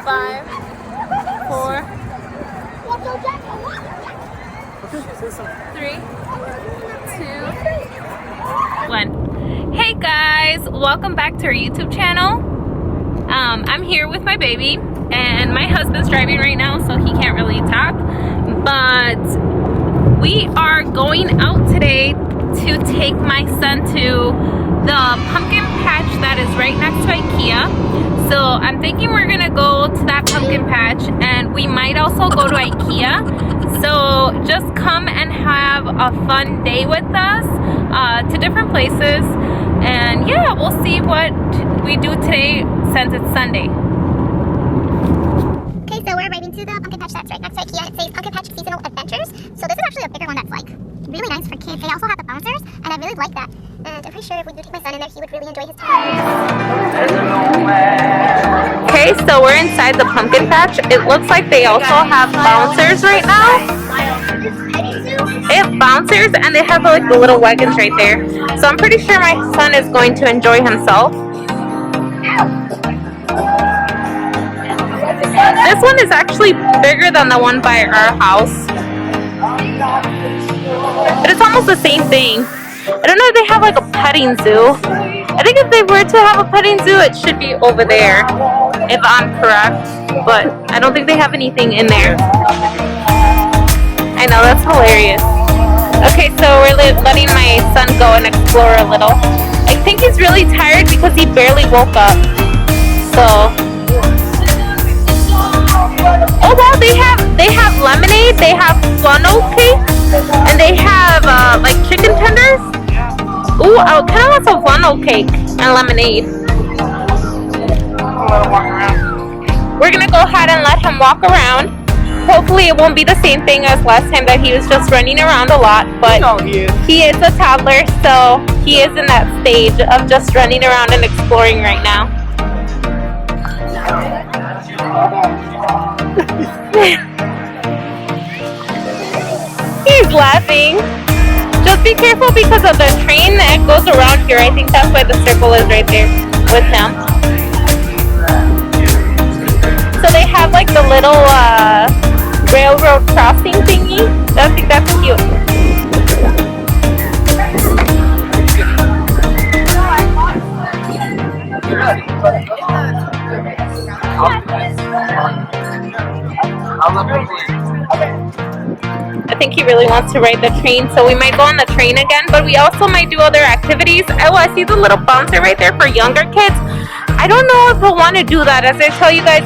5, 4, 3, 2, 1. Hey guys, welcome back to our YouTube channel. I'm here with my baby, and my husband's driving right now, so he can't really talk. But we are going out today to take my son to the pumpkin patch that is right next to Ikea. So I'm thinking we're gonna go to that pumpkin patch, and we might also go to Ikea. So just come and have a fun day with us to different places, and yeah, we'll see what we do today since it's Sunday. Okay, so we're arriving to the pumpkin patch that's right next to Ikea. It says Pumpkin Patch Seasonal Adventures. So this is actually a bigger one that's like really nice for kids. They also have the bouncers, and I really like that. And I'm pretty sure if we do take my son in there, he would really enjoy his time. Okay, so we're inside the pumpkin patch. It looks like they also have bouncers right now. They have bouncers, and they have like the little wagons right there. So I'm pretty sure my son is going to enjoy himself. This one is actually bigger than the one by our house. But it's almost the same thing. I don't know if they have like a petting zoo. I think if they were to have a petting zoo, it should be over there, if I'm correct. But I don't think they have anything in there. I know, that's hilarious. Okay, so we're letting my son go and explore a little. I think he's really tired because he barely woke up. So, oh wow, they have lemonade, they have funnel cake, and they have like chicken tenders. Ooh, I kind of want some funnel cake and lemonade. We're gonna go ahead and let him walk around. Hopefully it won't be the same thing as last time that he was just running around a lot, but he is a toddler, so he is in that stage of just running around and exploring right now. He's laughing. Just be careful because of the train that goes around here. I think that's why the circle is right there with him. So they have like the little railroad crossing thingy. I think that's cute. I think he really wants to ride the train, so we might go on the train again, but we also might do other activities. Oh, I see the little bouncer right there for younger kids. I don't know if he'll want to do that. As I tell you guys,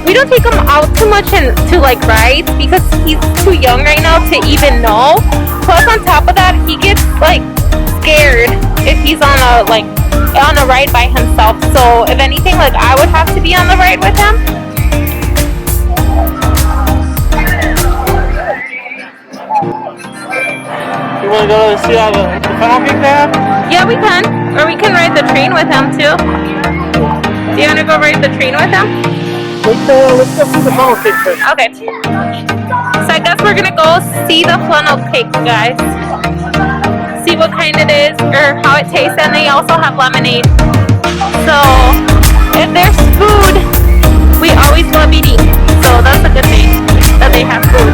we don't take him out too much to like rides because he's too young right now to even know. Plus on top of that, he gets like scared if he's on a ride by himself. So if anything, like I would have to be on the ride with him. You want to go to see all the funnel cake they have? Yeah, we can. Or we can ride the train with him too. Do you want to go ride the train with him? Let's go see the funnel cake first. Okay. So I guess we're going to go see the funnel cake, guys. See what kind it is or how it tastes. And they also have lemonade. So if there's food, we always love eating. So that's a good thing that they have food.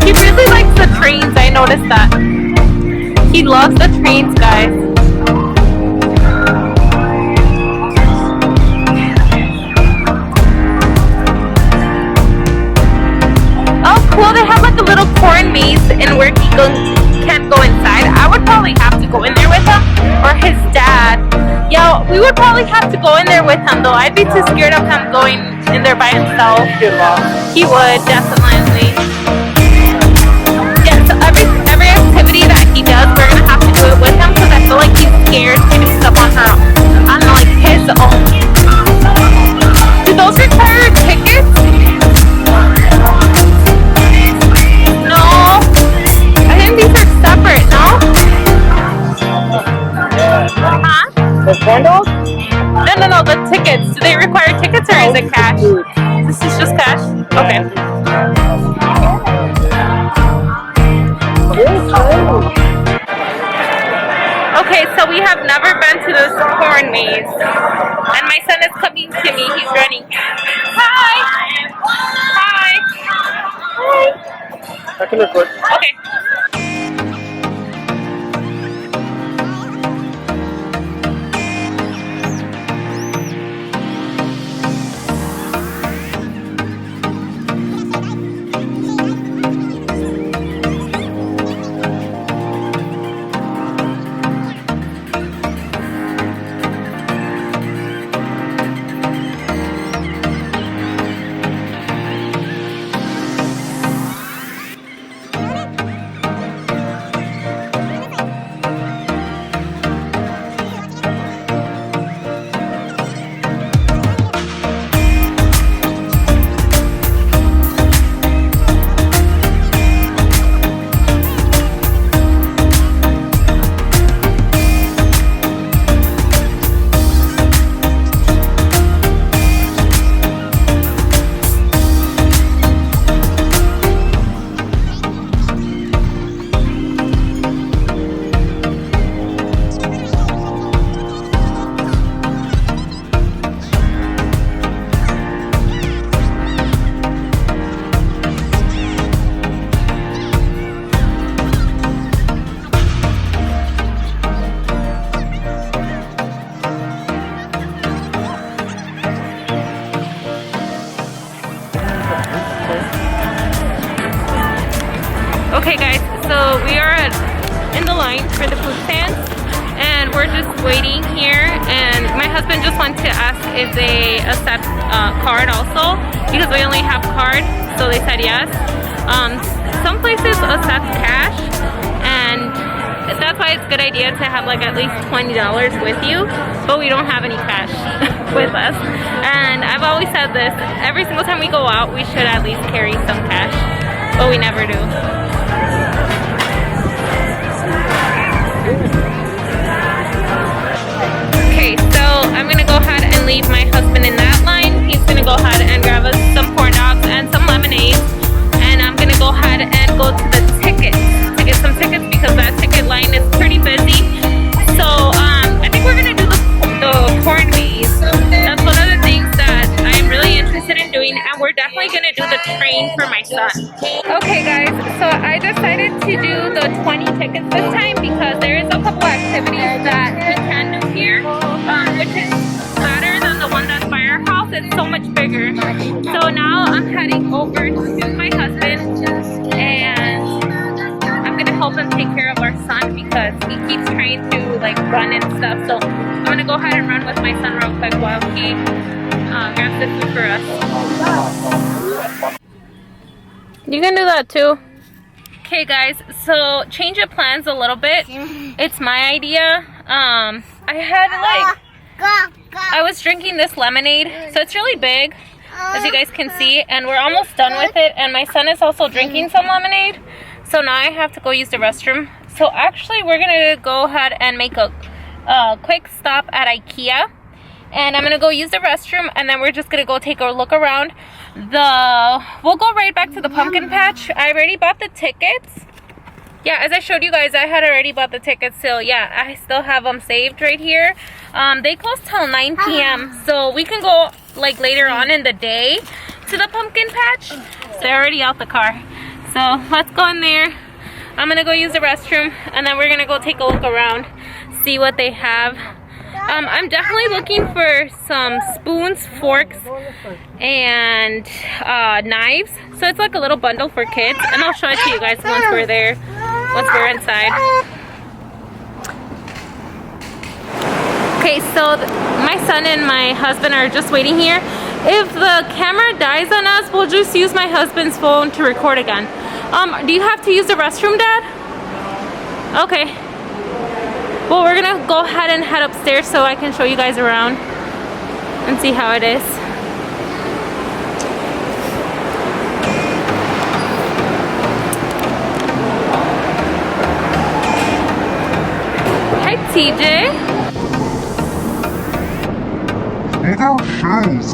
He really likes the trains, I noticed that. He loves the trains, guys. Oh, cool, they have like a little corn maze and where he can't go inside. I would probably have to go in there with him, or his dad. Yeah, we would probably have to go in there with him though. I'd be too scared of him going in there by himself. He would, definitely. Yeah, so every activity that he does, we're gonna have to do it with him because I feel like he's scared to do stuff on like his own. Do those require tickets? No. I think these are separate, no? Huh? The corn dog? No, the tickets. Do they require tickets or is it cash? This is just cash? Okay. Okay, so we have never been to this corn maze. And my son is coming to me. He's running. Hi! Hi! Hi! I can record. Okay. Okay guys, so we are in the line for the food stands and we're just waiting here, and my husband just wanted to ask if they accept card also, because we only have card, so they said yes. Some places accept cash, and that's why it's a good idea to have like at least $20 with you, but we don't have any cash with us. And I've always said this, every single time we go out we should at least carry some cash, but we never do. Okay, so I'm gonna go ahead and leave my husband in that line. He's gonna go ahead and grab us some corn dogs and some lemonade, and I'm gonna go ahead and go to the tickets to get some tickets because that ticket line is pretty busy. So I think we're gonna do the corn maze. That's one of the things that I'm really interested in doing, and we're definitely gonna do the train for my son. Okay guys, so I decided to do the 20 tickets this time because there is a couple activities that we can do here, which is better than the one that's by our house. It's so much bigger. So now I'm heading over to my husband and I'm gonna help him take care of our son because he keeps trying to like run and stuff. So I'm gonna go ahead and run with my son real quick while he grabs the food for us. You can do that too. Okay guys, so change of plans a little bit. It's my idea. I was drinking this lemonade, so it's really big, as you guys can see, and we're almost done with it, and my son is also drinking some lemonade, so now I have to go use the restroom. So actually we're gonna go ahead and make a quick stop at Ikea, and I'm gonna go use the restroom, and then we're just gonna go take a look around. We'll go right back to the pumpkin patch. I already bought the tickets. Yeah, as I showed you guys, I had already bought the tickets, so yeah, I still have them saved right here. They close till 9 p.m. so we can go like later on in the day to the pumpkin patch. So they're already out the car, so let's go in there. I'm gonna go use the restroom, and then we're gonna go take a look around, see what they have. I'm definitely looking for some spoons, forks, and knives. So it's like a little bundle for kids, and I'll show it to you guys once we're there, once we're inside. Okay, so my son and my husband are just waiting here. If the camera dies on us, we'll just use my husband's phone to record again. Do you have to use the restroom, Dad? Okay. Well, we're gonna go ahead and head upstairs so I can show you guys around and see how it is. Hi, TJ. Look at shoes.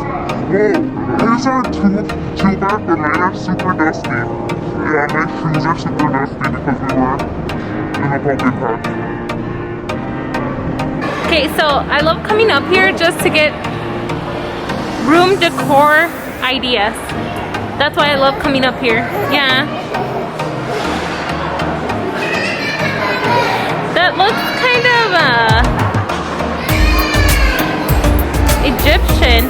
Whoa, these are too bad, but mine are super dusty. Yeah, my shoes are super dusty because we were in a pumpkin patch. Okay, so I love coming up here just to get room decor ideas. That's why I love coming up here. Yeah. That looks kind of Egyptian.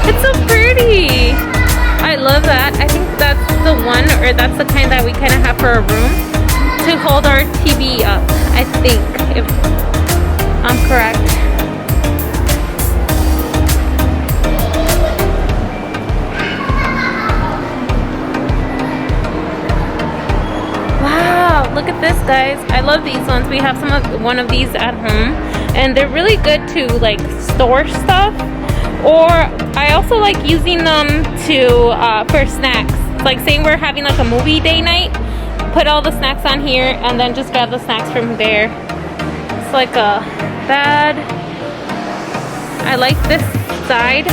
It's so pretty. I love that. I think that's the one, or that's the kind that we kind of have for a room to hold our TV up. I think, if I'm correct. Wow, look at this, guys. I love these ones. We have one of these at home, and they're really good to like store stuff. Or I also like using them to for snacks. Like saying we're having like a movie day night, put all the snacks on here and then just grab the snacks from there. It's like a bad. I like this side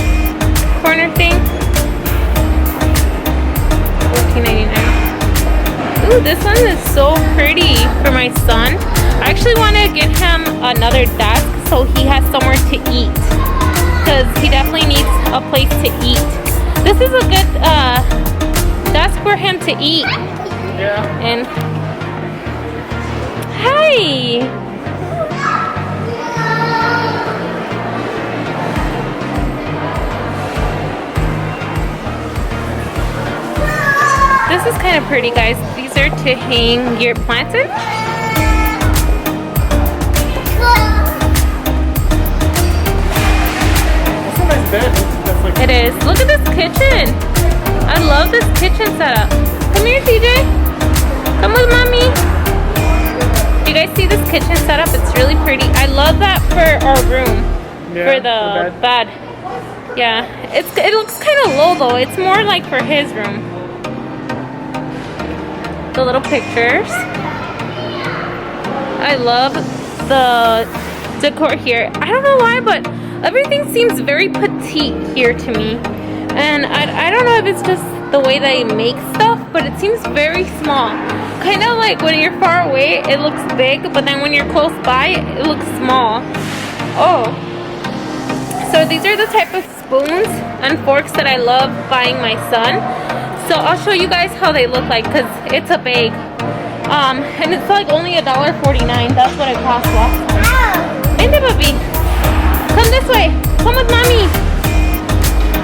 corner thing. $14.99. Ooh, this one is so pretty for my son. I actually want to get him another desk so he has somewhere to eat, because he definitely needs a place to eat. This is a good desk for him to eat. Yeah. And hi. This is kind of pretty, guys. These are to hang your plants in. It is. Look at this kitchen. I love this kitchen setup. Come here, TJ. Come with mommy. You guys see this kitchen setup? It's really pretty. I love that for our room. Yeah, for the bed. Yeah. It looks kind of low though. It's more like for his room. The little pictures. I love the decor here. I don't know why, but everything seems very petite here to me. And I don't know if it's just the way they make stuff, but it seems very small. Kind of like when you're far away, it looks big, but then when you're close by, it looks small. Oh. So these are the type of spoons and forks that I love buying my son. So I'll show you guys how they look like, because it's a bag. And it's like only $1.49. That's what it cost last time. Ain't it, puppy? Come this way. Come with mommy.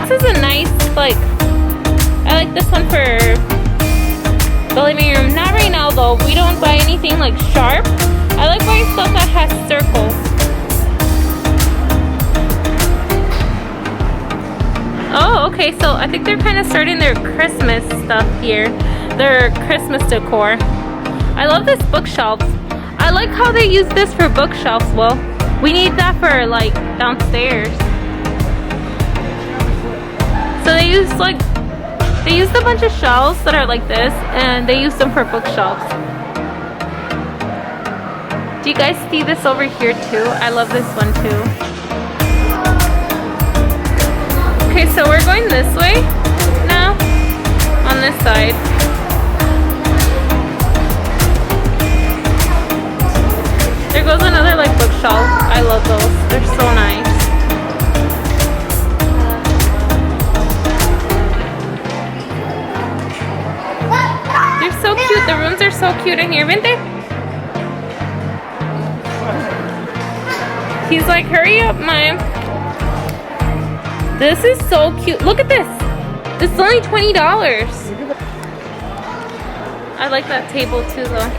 This is a nice, like, I like this one for the living room. Not right now though. We don't buy anything like sharp. I like buying stuff that has circles. Oh, okay. So I think they're kind of starting their Christmas stuff here. Their Christmas decor. I love this bookshelf. I like how they use this for bookshelves. Well, we need that for like downstairs. So they use a bunch of shelves that are like this, and they use them for bookshelves. Do you guys see this over here too? I love this one too. Okay, so we're going this way now on this side. There goes another like bookshelf. I love those. They're so nice. They're so cute. The rooms are so cute in here. Vente. He's like, hurry up, Mom. This is so cute. Look at this. This is only $20. I like that table too though.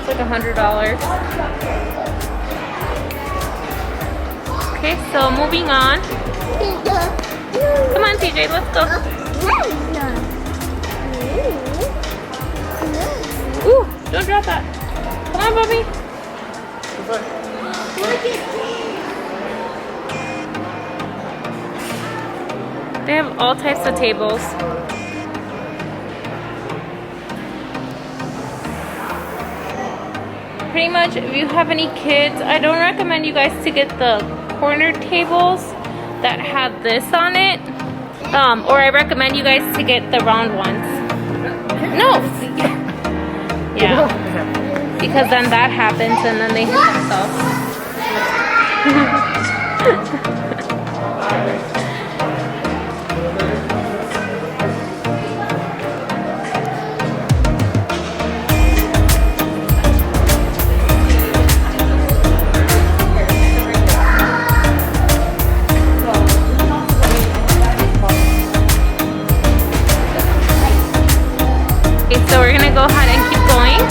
Like $100. Okay, so moving on. Come on, TJ, let's go. Ooh, don't drop that. Come on, Bobby. They have all types of tables. Pretty much, if you have any kids, I don't recommend you guys to get the corner tables that have this on it. Or I recommend you guys to get the round ones. No! Yeah. because then that happens and then they hit themselves. So we're gonna go ahead and keep going.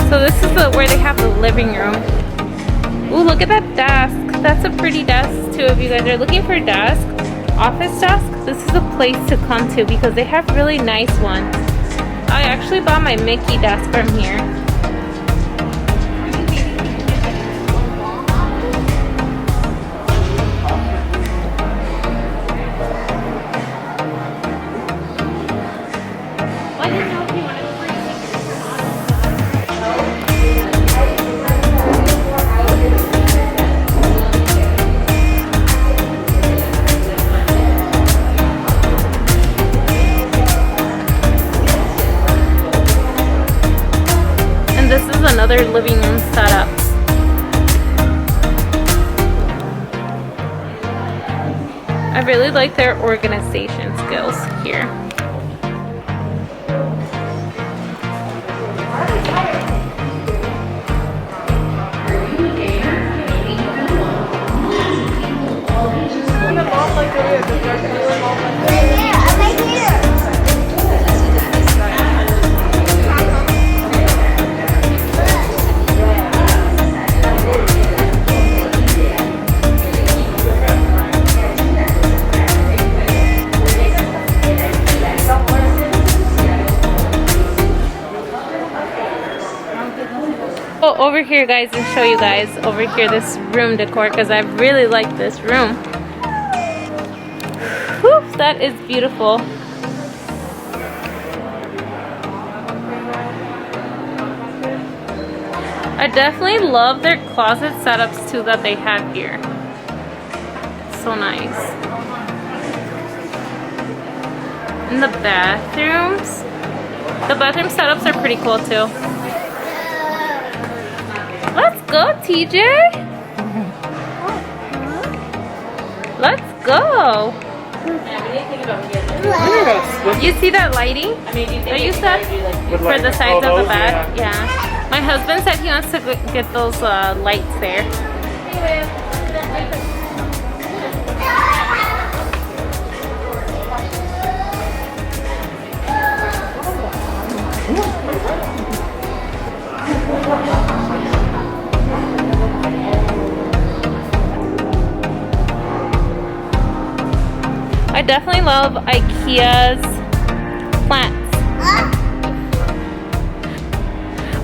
So this is where they have the living room. Ooh, look at that desk. That's a pretty desk too. If you guys are looking for a desk, office desk, this is a place to come to because they have really nice ones. I actually bought my Mickey desk from here. Another living room setup. I really like their organization skills here. Over here, guys, and show you guys over here this room decor because I really like this room. Whew, that is beautiful. I definitely love their closet setups too that they have here. So nice. And the bathrooms. The bathroom setups are pretty cool too. Let's go, TJ. Let's go. You see that lighting that you said for the sides of the bed? Yeah. My husband said he wants to get those lights there. I definitely love Ikea's plants.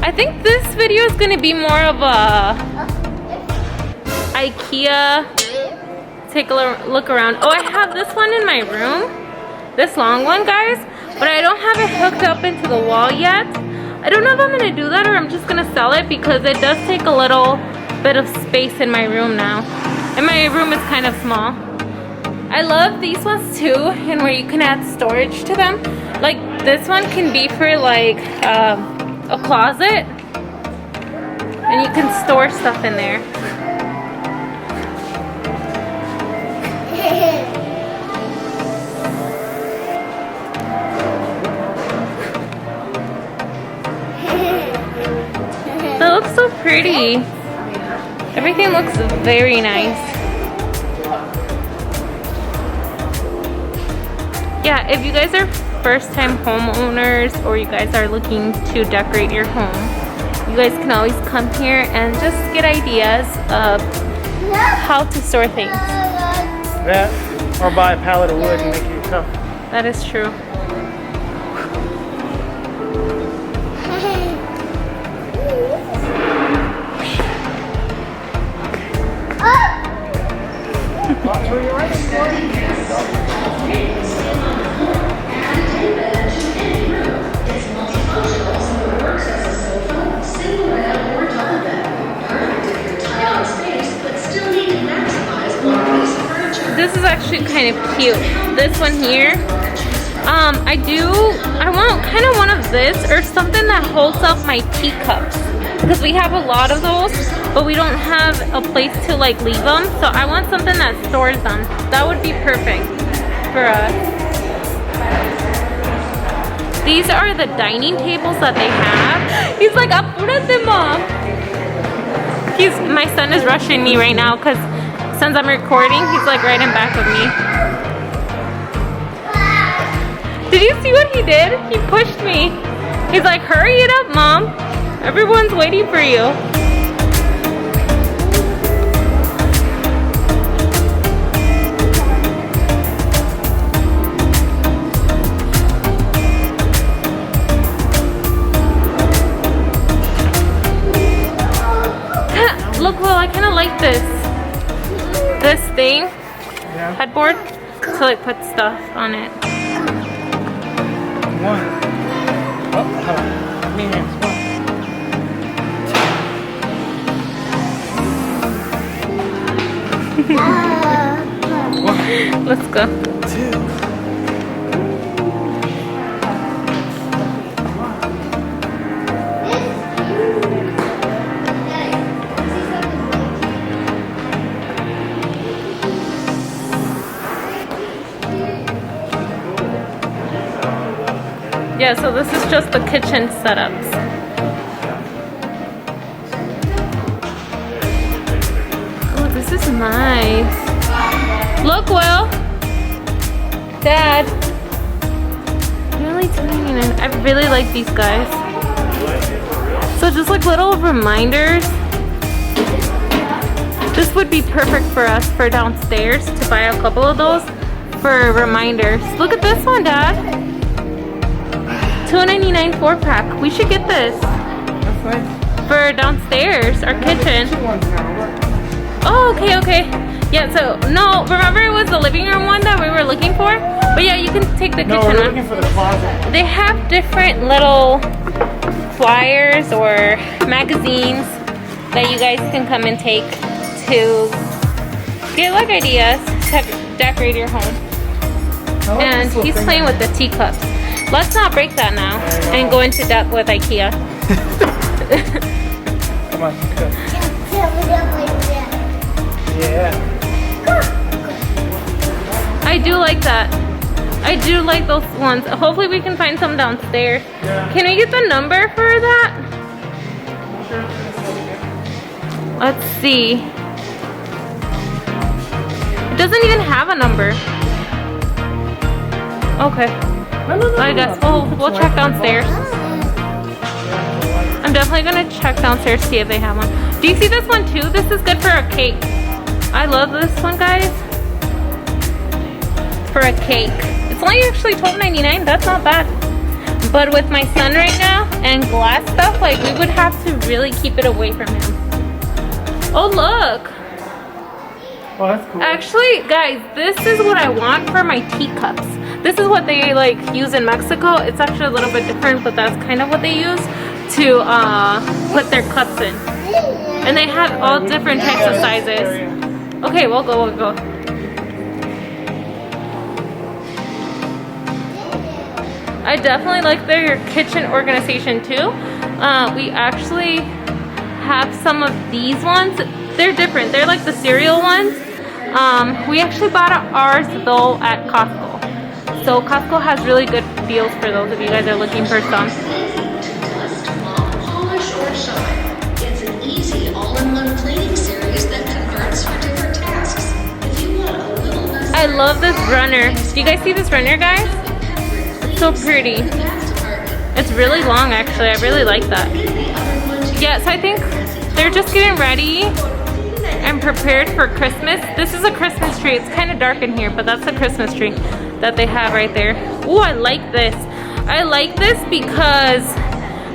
I think this video is going to be more of a Ikea take a look around. Oh, I have this one in my room, this long one, guys, but I don't have it hooked up into the wall yet. I don't know if I'm going to do that or I'm just going to sell it because it does take a little bit of space in my room now, and my room is kind of small. I love these ones too, and where you can add storage to them. Like this one can be for like a closet, and you can store stuff in there. That looks so pretty. Everything looks very nice. Yeah, if you guys are first-time homeowners or you guys are looking to decorate your home, you guys can always come here and just get ideas of how to store things. That, or buy a pallet of wood and make it yourself. That is true. This is actually kind of cute. This one here, I want kind of one of this or something that holds up my teacups. Because we have a lot of those, but we don't have a place to like leave them. So I want something that stores them. That would be perfect for us. These are the dining tables that they have. He's like, apúrate, Mom. My son is rushing me right now because since I'm recording, he's like right in back of me. Did you see what he did? He pushed me. He's like, hurry it up, Mom. Everyone's waiting for you. Look, well, I kind of like this thing, headboard, to like put stuff on it. One. Oh, hold on. Give me hands. One. Let's go. Two. Yeah, so this is just the kitchen setups. Oh, this is nice. Look, Will. Dad. Really tiny. I really like these guys. So just like little reminders. This would be perfect for us for downstairs to buy a couple of those for reminders. Look at this one, Dad. $2.99 4-pack. We should get this. That's nice. For downstairs, our kitchen. Two ones now. Oh, okay. Yeah, so, no, remember it was the living room one that we were looking for? But yeah, you can take the No, kitchen we're one. looking for the closet. They have different little flyers or magazines that you guys can come and take to get like ideas to decorate your home. And he's playing with the teacups. Let's not break that now and go into debt with Ikea. Come on, let's go. Yeah. I do like that. I do like those ones. Hopefully we can find some downstairs. Yeah. Can we get the number for that? Let's see. It doesn't even have a number. Okay. I guess we'll check downstairs. I'm definitely gonna check downstairs to see if they have one. Do you see this one too? This is good for a cake. I love this one, guys. For a cake. It's only actually $12.99. That's not bad. But with my son right now and glass stuff, like we would have to really keep it away from him. Oh, look. Oh, that's cool. Actually, guys, this is what I want for my teacups. This is what they like use in Mexico. It's actually a little bit different, but that's kind of what they use to put their cups in. And they have all different types of sizes. Okay, we'll go. I definitely like their kitchen organization too. We actually have some of these ones. They're different. They're like the cereal ones. We actually bought ours though at Costco. So Costco has really good deals for those if you guys are looking for some. Polish or shine. It's an easy all-in-one cleaning series that converts for different tasks. If you want a little less, I love this runner. Do you guys see this runner, guys? So pretty. It's really long actually. I really like that. Yeah, so I think they're just getting ready and prepared for Christmas. This is a Christmas tree. It's kind of dark in here, but that's a Christmas tree that they have right there. Oh, I like this. I like this because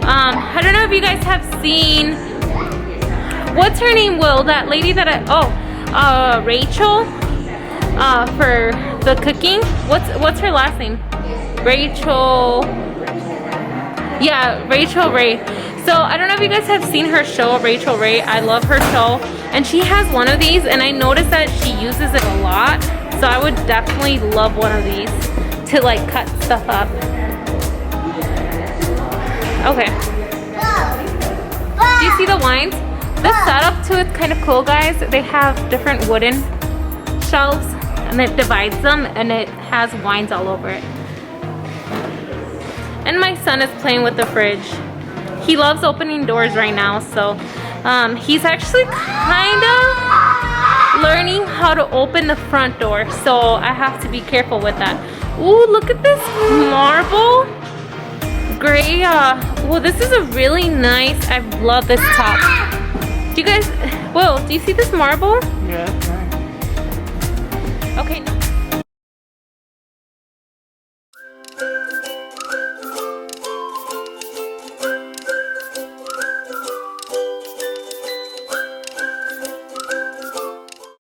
I don't know if you guys have seen, what's her name, Will? That lady that Rachel for the cooking. What's her last name? Rachel. Yeah, Rachel Ray. So I don't know if you guys have seen her show, Rachel Ray. I love her show. And she has one of these and I noticed that she uses it a lot. So I would definitely love one of these to like cut stuff up. Okay. Do you see the wines? The setup too is kind of cool, guys. They have different wooden shelves and it divides them and it has wines all over it. And my son is playing with the fridge. He loves opening doors right now, so he's actually kind of learning how to open the front door, so I have to be careful with that. Ooh, look at this marble gray. Well, this is a really nice, I love this top. Do you guys, Will, do you see this marble? Yeah, it's nice. Okay.